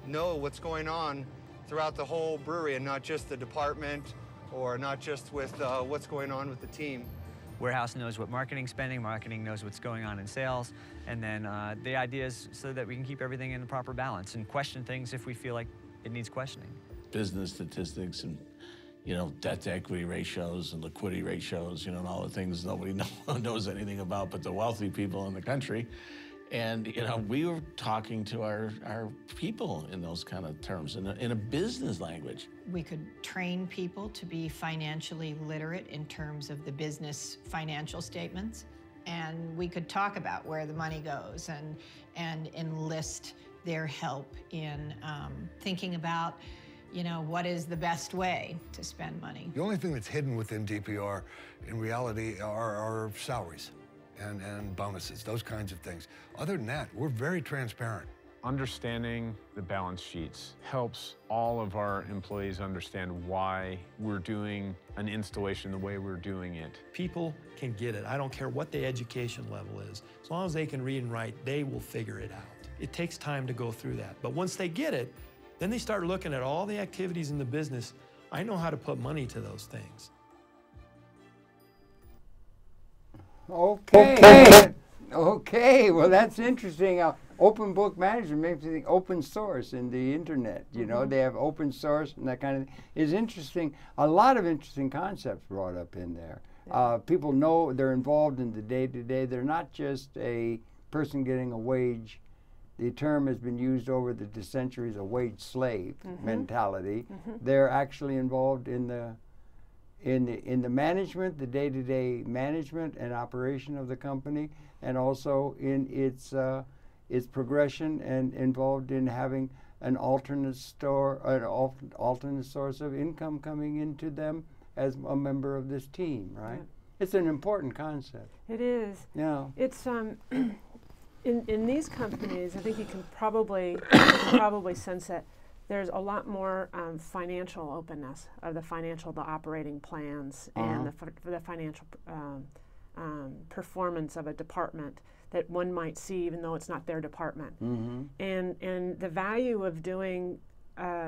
know what's going on throughout the whole brewery and not just the department or not just with what's going on with the team. Warehouse knows what marketing spending, marketing knows what's going on in sales, and then the idea is so that we can keep everything in the proper balance and question things if we feel like it needs questioning. Business statistics and, you know, debt to equity ratios and liquidity ratios, you know, and all the things nobody knows anything about but the wealthy people in the country. And, you know, we were talking to our people in those kind of terms, in a business language. We could train people to be financially literate in terms of the business financial statements, and we could talk about where the money goes and enlist their help in thinking about, you know, what is the best way to spend money. The only thing that's hidden within DPR, in reality, are our salaries. and bonuses, those kinds of things. Other than that, we're very transparent. Understanding the balance sheets helps all of our employees understand why we're doing an installation the way we're doing it. People can get it. I don't care what the education level is. As long as they can read and write, they will figure it out. It takes time to go through that. But once they get it, then they start looking at all the activities in the business. I know how to put money to those things. Okay. Okay. Well, that's interesting. Open book management makes me think open source in the internet. You know, they have open source and that kind of thing. Is interesting. A lot of interesting concepts brought up in there. Yeah. People know they're involved in the day-to-day. They're not just a person getting a wage. The term has been used over the centuries, a wage slave mentality. They're actually involved in the management, the day-to-day management and operation of the company, and also in its progression, and involved in having an alternate source of income coming into them as a member of this team, right? Yeah. It's an important concept. It is. Yeah. It's in these companies, I think you can probably sense it. There's a lot more financial openness of the operating plans and the financial performance of a department that one might see even though it's not their department. And the value of doing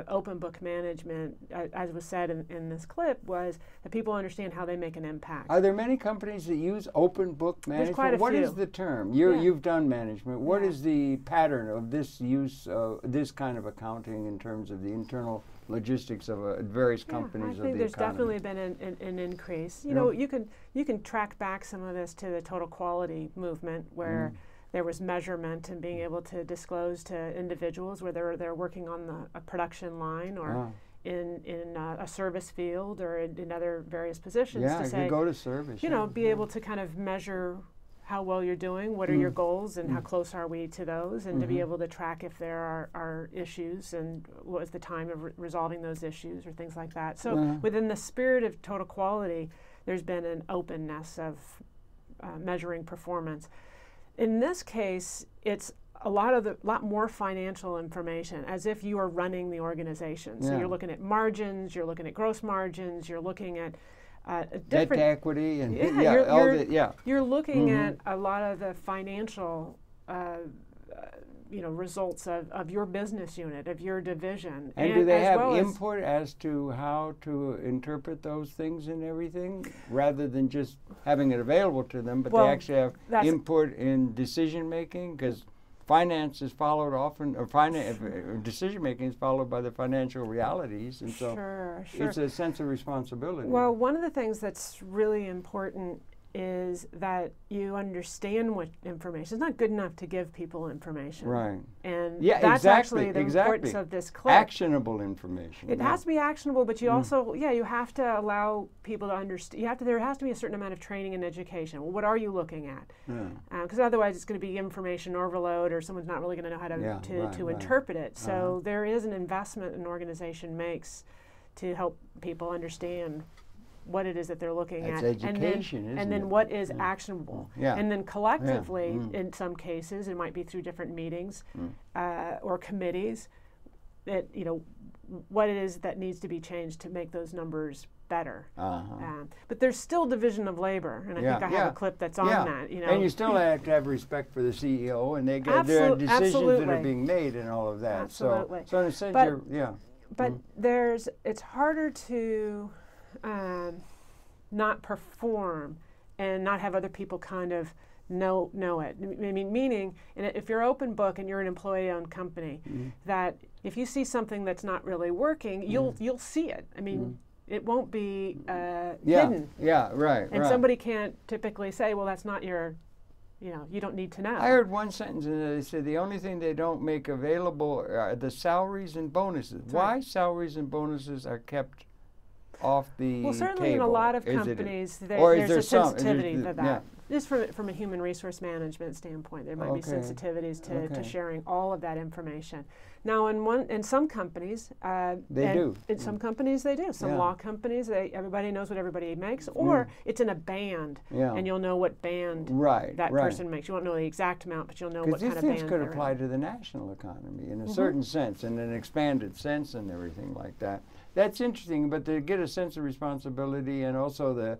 open book management, as was said in this clip, was that people understand how they make an impact. Are there many companies that use open book management? There's quite a few. What is the term? You've done management. What is the pattern of this use, this kind of accounting in terms of the internal logistics of various companies of the economy? I think there's definitely been an increase. You know, you can track back some of this to the total quality movement, where there was measurement and being able to disclose to individuals whether they're working on a production line or in a service field or in other various positions. Yeah, to say, you go to service. You know, be able to kind of measure how well you're doing, what are your goals, and how close are we to those, and to be able to track if there are issues and what was the time of resolving those issues or things like that. So within the spirit of total quality, there's been an openness of measuring performance. In this case, it's a lot more financial information, as if you are running the organization. So you're looking at margins, you're looking at gross margins, you're looking at debt to equity, and you're looking at a lot of the financial results of your business unit, of your division. And do they have input as to how to interpret those things and everything, rather than just having it available to them, but they actually have input in decision making? Because finance is followed often, or decision making is followed by the financial realities, and so it's a sense of responsibility. Well, one of the things that's really important is that you understand what information. It's not good enough to give people information. Right. And that's actually the importance of this clip. Actionable information. It has to be actionable, but you also, you have to allow people to understand. There has to be a certain amount of training and education. Well, what are you looking at? Because otherwise it's going to be information overload, or someone's not really going to know how to interpret it. So there is an investment an organization makes to help people understand what it is that they're looking at, and then what is actionable, and then collectively, in some cases, it might be through different meetings or committees, that what it is that needs to be changed to make those numbers better. But there's still division of labor, and I think I have a clip that's on that. And you still have to have respect for the CEO, and they get their decisions that are being made, and all of that. Absolutely. So in a sense, but it's harder to not perform and not have other people kind of know it. I mean, meaning, if you're open book and you're an employee-owned company, that if you see something that's not really working, you'll see it. I mean, it won't be hidden. Yeah, right. And somebody can't typically say, well, that's not your, you don't need to know. I heard one sentence and they said the only thing they don't make available are the salaries and bonuses. Why salaries and bonuses are kept off the Well, certainly table? in a lot of Is it- companies, or is there's a some- sensitivity is to it- that. yeah. Just from a human resource management standpoint, there might be Okay. sensitivities to Okay. sharing all of that information. Now, in some companies, They do. In some companies, they do. Some Yeah. law companies, everybody knows what everybody makes, or it's in a band, Yeah. and you'll know what band Right, that right. person makes. You won't know the exact amount, but you'll know what Because kind these of band things could they're apply in. to the national economy in a Mhm. certain sense, in an expanded sense and everything like that. That's interesting, but to get a sense of responsibility and also the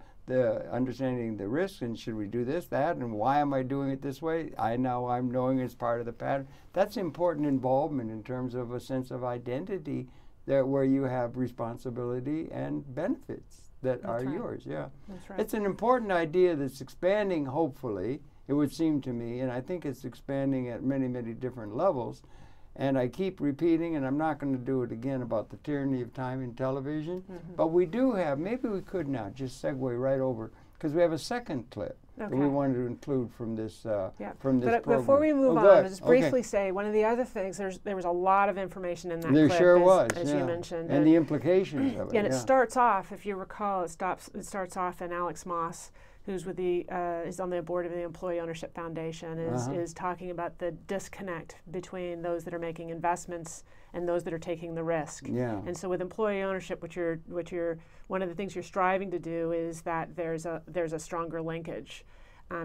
understanding the risks and should we do this, that, and why am I doing it this way? I'm knowing it's part of the pattern. That's important involvement in terms of a sense of identity that where you have responsibility and benefits that That's are right. yours. Yeah. That's right. It's an important idea that's expanding, hopefully, it would seem to me, and I think it's expanding at many, many different levels. And I keep repeating, and I'm not going to do it again, about the tyranny of time in television. Mm-hmm. But we do have, maybe we could now just segue right over, because we have a second clip that we Okay. wanted to include from this Yeah. from this But program. before we move Oh, on, good. I'll just briefly Okay. say one of the other things. There was a lot of information in that There clip, sure as, was, as yeah. you mentioned, And the implications of it. And it yeah. starts off, if you recall, it starts off, and Alex Moss, who's with is on the board of the Employee Ownership Foundation, is talking about the disconnect between those that are making investments and those that are taking the risk. Yeah. And so with employee ownership, one of the things you're striving to do is that there's a stronger linkage.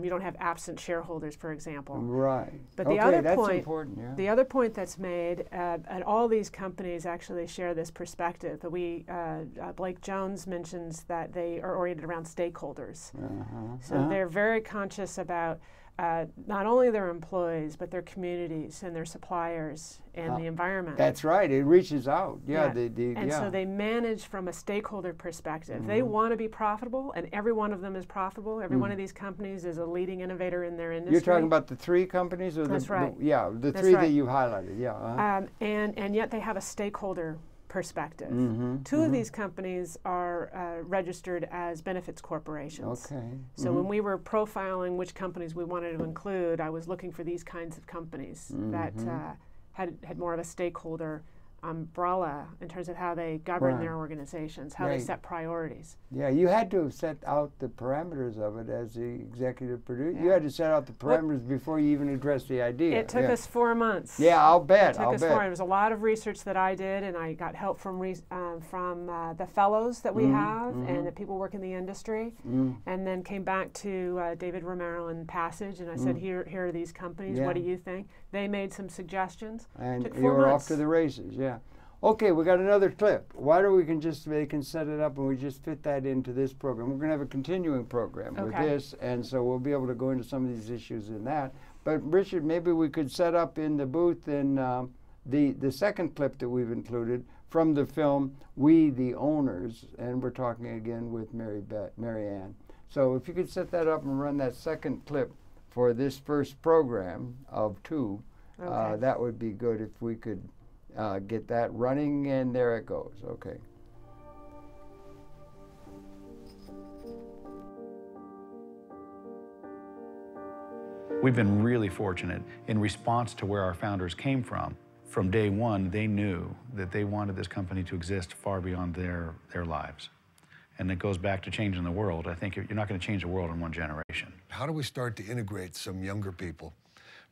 You don't have absent shareholders, for example. Right. But the okay, other that's point, important, yeah. the other point that's made, and all these companies actually share this perspective. But Blake Jones mentions that they are oriented around stakeholders. So they're very conscious about not only their employees, but their communities and their suppliers and the environment. That's right. It reaches out. Yeah. And so they manage from a stakeholder perspective. They want to be profitable, and every one of them is profitable. Every one of these companies is a leading innovator in their industry. You're talking about the three companies, or That's right. the That's three right. that you highlighted. Yeah. And yet they have a stakeholder perspective. Mhm, Two of these companies are registered as benefits corporations. Okay. So when we were profiling which companies we wanted to include, I was looking for these kinds of companies that had more of a stakeholder umbrella in terms of how they govern Right. their organizations, how they Right. set priorities. Yeah, you had to have set out the parameters of it as the executive producer. You had to set out the parameters before you even addressed the idea. It took us 4 months. Yeah, I'll bet. It took us 4. There was a lot of research that I did, and I got help from the fellows that we have and the people work in the industry, and then came back to David Romero and Passage, and I said, here are these companies. What do you think? They made some suggestions. And took you 4 were months. off to the races. Yeah. Okay, we got another clip. Why don't we they can set it up and we just fit that into this program. We're going to have a continuing program with this, and so we'll be able to go into some of these issues in that. But Richard, maybe we could set up in the booth in the second clip that we've included from the film We the Owners, and we're talking again with Mary Ann. So if you could set that up and run that second clip for this first program of 2, that would be good if we could get that running, and there it goes. Okay. We've been really fortunate in response to where our founders came from. From day one, they knew that they wanted this company to exist far beyond their lives. And it goes back to changing the world. I think you're not going to change the world in one generation. How do we start to integrate some younger people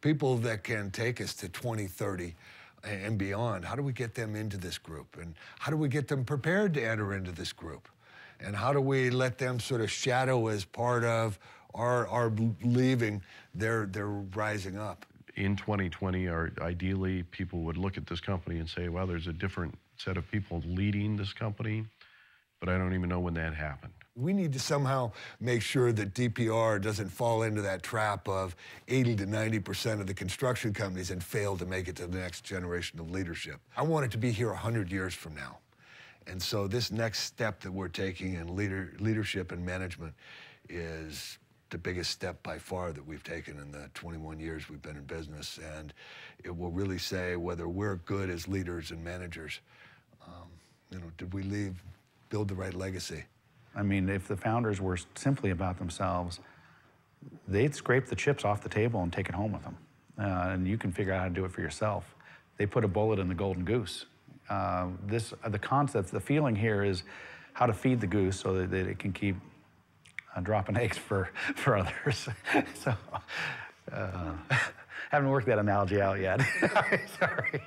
that can take us to 2030 and beyond? How do we get them into this group? And how do we get them prepared to enter into this group? And how do we let them sort of shadow as part of our leaving their rising up? In 2020, ideally, people would look at this company and say, well, there's a different set of people leading this company, but I don't even know when that happened. We need to somehow make sure that DPR doesn't fall into that trap of 80 to 90% of the construction companies and fail to make it to the next generation of leadership. I want it to be here 100 years from now. And so this next step that we're taking in leadership and management is the biggest step by far that we've taken in the 21 years we've been in business. And it will really say whether we're good as leaders and managers. Did we build the right legacy? I mean, if the founders were simply about themselves, they'd scrape the chips off the table and take it home with them. And you can figure out how to do it for yourself. They put a bullet in the golden goose. The concept, the feeling here is how to feed the goose so that it can keep dropping eggs for others. So, haven't worked that analogy out yet. Sorry.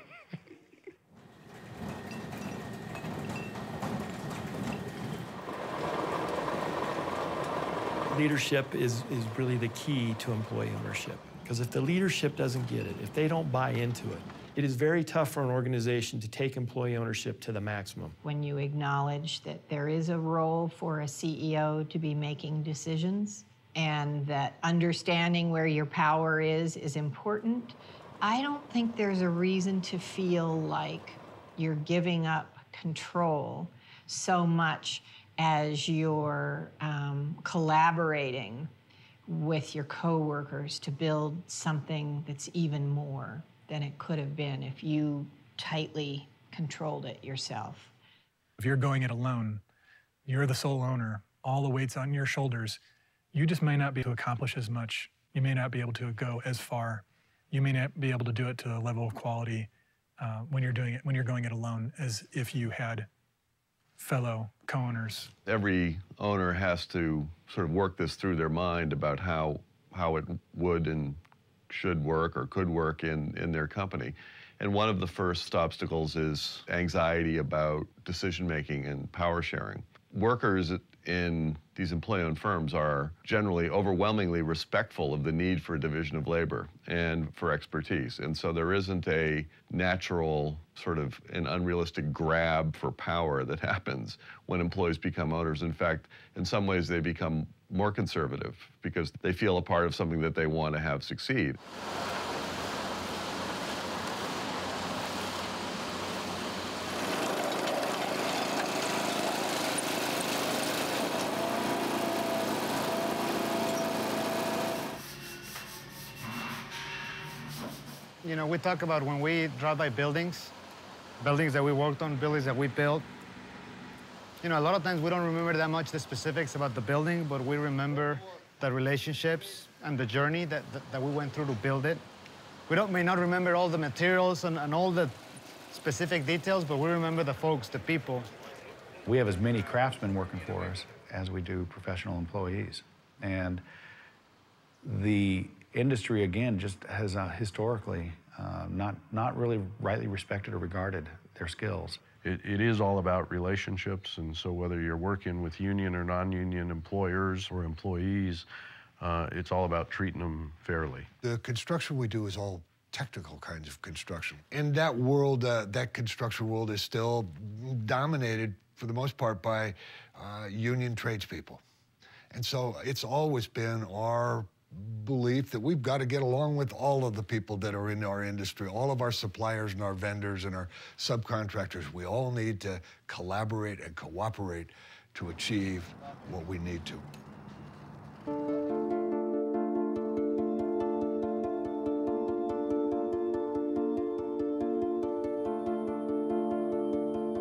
Leadership is really the key to employee ownership. Because if the leadership doesn't get it, if they don't buy into it, it is very tough for an organization to take employee ownership to the maximum. When you acknowledge that there is a role for a CEO to be making decisions and that understanding where your power is important, I don't think there's a reason to feel like you're giving up control so much as you're collaborating with your coworkers to build something that's even more than it could have been if you tightly controlled it yourself. If you're going it alone, you're the sole owner, all the weight's on your shoulders, you just may not be able to accomplish as much. You may not be able to go as far. You may not be able to do it to the level of quality when you're going it alone as if you had fellow co-owners. Every owner has to sort of work this through their mind about how it would and should work or could work in their company. And one of the first obstacles is anxiety about decision-making and power sharing. Workers in these employee-owned firms are generally overwhelmingly respectful of the need for a division of labor and for expertise. And so there isn't a natural sort of an unrealistic grab for power that happens when employees become owners. In fact, in some ways they become more conservative because they feel a part of something that they want to have succeed. You know, we talk about when we drive by buildings that we worked on, buildings that we built. You know, a lot of times we don't remember that much the specifics about the building, but we remember the relationships and the journey that we went through to build it. We may not remember all the materials and all the specific details, but we remember the folks, the people. We have as many craftsmen working for us as we do professional employees. And the industry, again, just has historically not really rightly respected or regarded their skills. It is all about relationships, and so whether you're working with union or non-union employers or employees, it's all about treating them fairly. The construction we do is all technical kinds of construction. In that world, that construction world is still dominated, for the most part, by union tradespeople. And so it's always been our belief that we've got to get along with all of the people that are in our industry, all of our suppliers and our vendors and our subcontractors. We all need to collaborate and cooperate to achieve what we need to.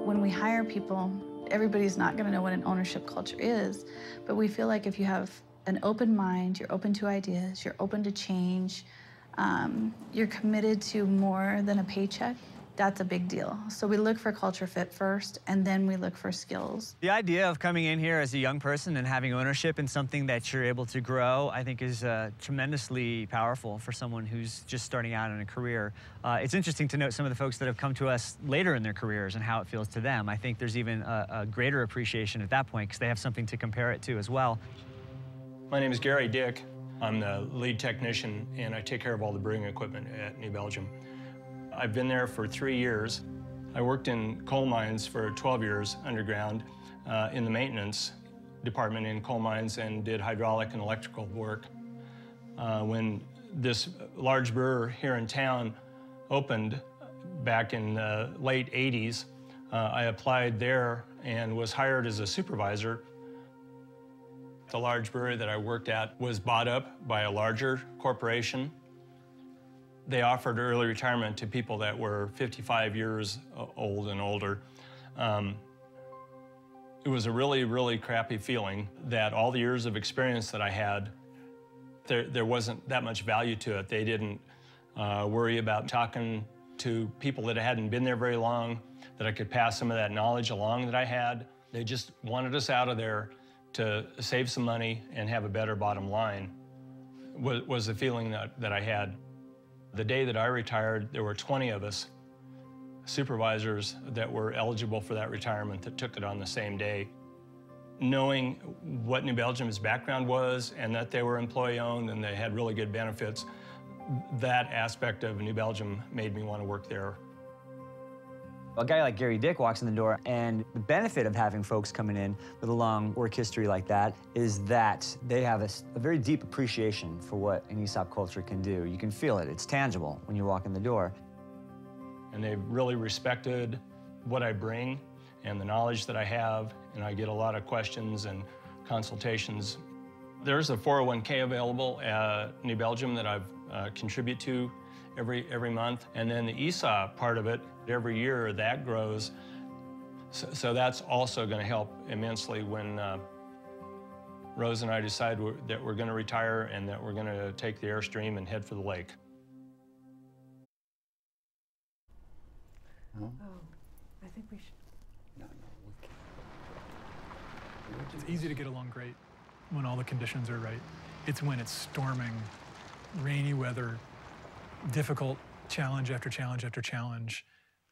When we hire people, everybody's not going to know what an ownership culture is, but we feel like if you have an open mind, you're open to ideas, you're open to change, you're committed to more than a paycheck, that's a big deal. So we look for culture fit first, and then we look for skills. The idea of coming in here as a young person and having ownership in something that you're able to grow, I think is tremendously powerful for someone who's just starting out in a career. It's interesting to note some of the folks that have come to us later in their careers and how it feels to them. I think there's even a greater appreciation at that point because they have something to compare it to as well. My name is Gary Dick. I'm the lead technician, and I take care of all the brewing equipment at New Belgium. I've been there for 3 years. I worked in coal mines for 12 years underground in the maintenance department in coal mines and did hydraulic and electrical work. When this large brewer here in town opened back in the late 80s, I applied there and was hired as a supervisor. The large brewery that I worked at was bought up by a larger corporation. They offered early retirement to people that were 55 years old and older. It was a really, really crappy feeling that all the years of experience that I had, there wasn't that much value to it. They didn't worry about talking to people that hadn't been there very long. that I could pass some of that knowledge along that I had. They just wanted us out of there to save some money and have a better bottom line, was the feeling that I had. The day that I retired, there were 20 of us supervisors that were eligible for that retirement that took it on the same day. Knowing what New Belgium's background was and that they were employee-owned and they had really good benefits, that aspect of New Belgium made me want to work there. A guy like Gary Dick walks in the door, and the benefit of having folks coming in with a long work history like that is that they have a very deep appreciation for what an ESOP culture can do. You can feel it. It's tangible when you walk in the door. And they've really respected what I bring and the knowledge that I have, and I get a lot of questions and consultations. There's a 401k available at New Belgium that I've contribute to every month, and then the ESOP part of it, every year that grows. So that's also going to help immensely when Rose and I decide that we're going to retire and that we're going to take the Airstream and head for the lake. Oh, I think we should. No, we can't. It's easy to get along great when all the conditions are right. It's when it's storming, rainy weather, difficult challenge after challenge after challenge,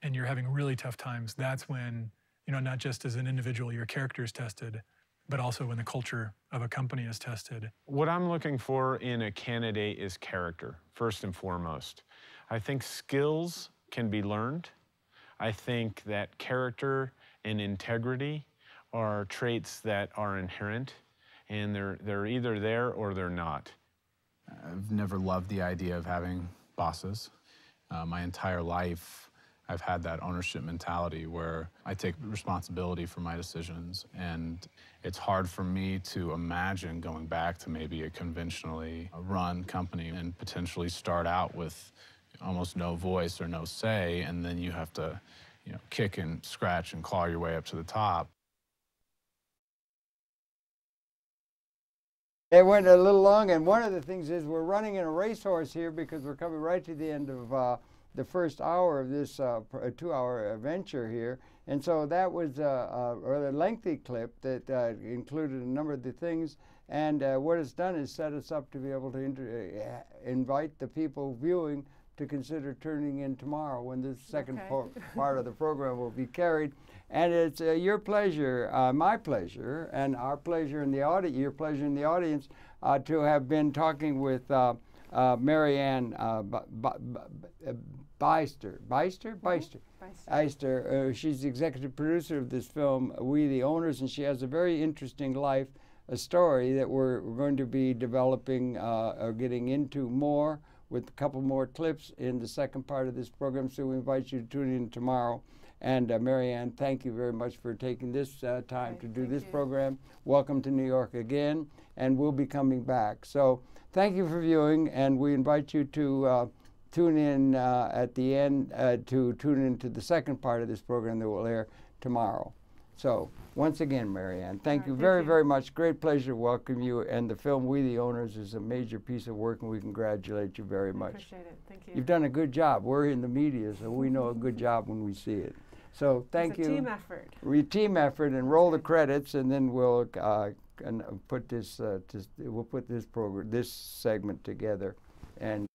and you're having really tough times. That's when, you know, not just as an individual your character is tested, but also when the culture of a company is tested. What I'm looking for in a candidate is character, first and foremost. I think skills can be learned. I think that character and integrity are traits that are inherent, and they're either there or they're not. I've never loved the idea of having bosses. My entire life, I've had that ownership mentality where I take responsibility for my decisions, and it's hard for me to imagine going back to maybe a conventionally run company and potentially start out with almost no voice or no say, and then you have to, you know, kick and scratch and claw your way up to the top. It went a little long, and one of the things is we're running in a racehorse here because we're coming right to the end of the first hour of this 2-hour adventure here. And so that was a rather lengthy clip that included a number of the things. And what it's done is set us up to be able to invite the people viewing to consider tuning in tomorrow when this second part of the program will be carried. And it's your pleasure, my pleasure, and our pleasure in the audience, your pleasure in the audience, to have been talking with Mary Ann Beyster. She's the executive producer of this film, We the Owners, and she has a very interesting life, a story that we're going to be developing or getting into more with a couple more clips in the second part of this program. So we invite you to tune in tomorrow. And Mary Ann, thank you very much for taking this time to do this program. Welcome to New York again, and we'll be coming back. So thank you for viewing, and we invite you to tune in at the end, to tune into the second part of this program that will air tomorrow. So once again, Mary Ann, thank you very much. Great pleasure to welcome you. And the film We the Owners is a major piece of work, and we congratulate you very much. I appreciate it. Thank you. You've done a good job. We're in the media, so we know a good job when we see it. So thank you. It's a team effort. Team effort, and roll the credits, and then we'll put this this segment together. And